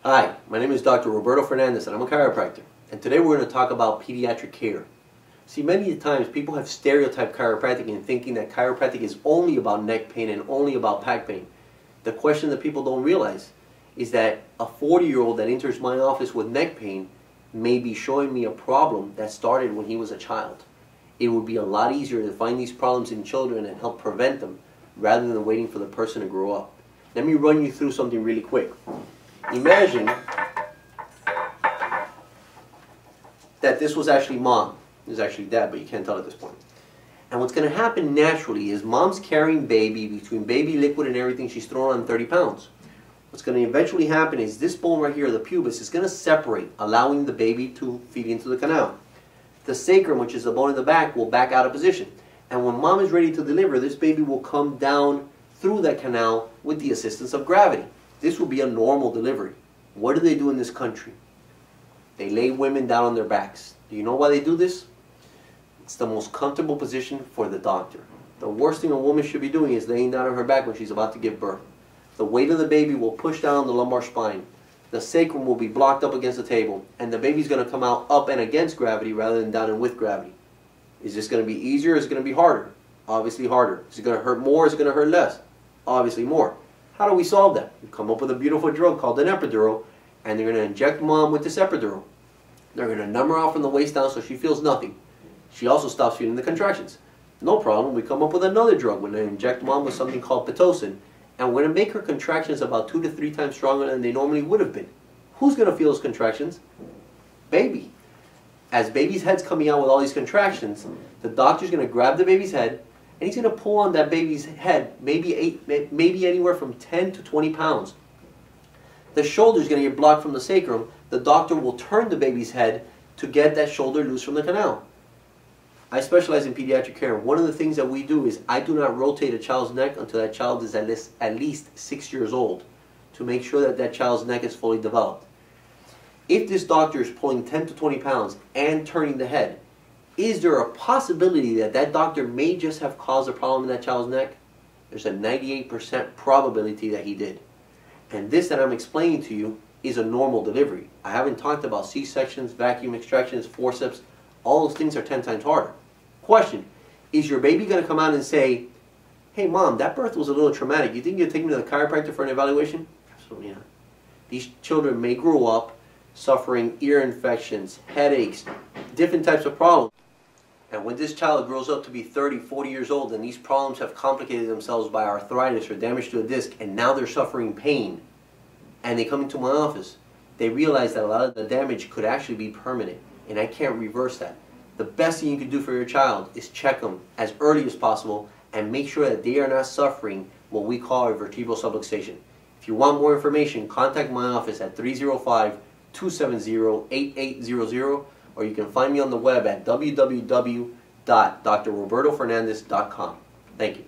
Hi, my name is Dr. Roberto Fernandez and I'm a chiropractor. And today we're going to talk about pediatric care. See, many times people have stereotyped chiropractic in thinking that chiropractic is only about neck pain and only about back pain. The question that people don't realize is that a 40-year-old that enters my office with neck pain may be showing me a problem that started when he was a child. It would be a lot easier to find these problems in children and help prevent them rather than waiting for the person to grow up. Let me run you through something really quick. Imagine that this was actually mom. This is actually dad, but you can't tell at this point. And what's going to happen naturally is mom's carrying baby, between baby liquid and everything, she's throwing on 30 pounds. What's going to eventually happen is this bone right here, the pubis, is going to separate, allowing the baby to feed into the canal. The sacrum, which is the bone in the back, will back out of position. And when mom is ready to deliver, this baby will come down through that canal with the assistance of gravity. This will be a normal delivery. What do they do in this country? They lay women down on their backs. Do you know why they do this? It's the most comfortable position for the doctor. The worst thing a woman should be doing is laying down on her back when she's about to give birth. The weight of the baby will push down the lumbar spine. The sacrum will be blocked up against the table, and the baby's going to come out up and against gravity rather than down and with gravity. Is this going to be easier or is it going to be harder? Obviously harder. Is it going to hurt more or is it going to hurt less? Obviously more. How do we solve that? We come up with a beautiful drug called an epidural, and they're going to inject mom with this epidural. They're going to numb her out from the waist down so she feels nothing. She also stops feeling the contractions. No problem. We come up with another drug when they inject mom with something called Pitocin, and we're going to make her contractions about 2 to 3 times stronger than they normally would have been. Who's going to feel those contractions? Baby. As baby's head's coming out with all these contractions, the doctor's going to grab the baby's head, and he's going to pull on that baby's head, maybe anywhere from 10 to 20 pounds. The shoulder's going to get blocked from the sacrum. The doctor will turn the baby's head to get that shoulder loose from the canal. I specialize in pediatric care. One of the things that we do is I do not rotate a child's neck until that child is at least 6 years old to make sure that that child's neck is fully developed. If this doctor is pulling 10 to 20 pounds and turning the head, is there a possibility that that doctor may just have caused a problem in that child's neck? There's a 98% probability that he did. And this that I'm explaining to you is a normal delivery. I haven't talked about C-sections, vacuum extractions, forceps. All those things are 10 times harder. Question, is your baby going to come out and say, hey mom, that birth was a little traumatic. You think you'll take me to the chiropractor for an evaluation? Absolutely not. These children may grow up suffering ear infections, headaches, different types of problems. And when this child grows up to be 30, 40 years old and these problems have complicated themselves by arthritis or damage to a disc and now they're suffering pain and they come into my office, they realize that a lot of the damage could actually be permanent and I can't reverse that. The best thing you can do for your child is check them as early as possible and make sure that they are not suffering what we call a vertebral subluxation. If you want more information, contact my office at 305-270-8800 or you can find me on the web at www.drrobertofernandez.com. Thank you.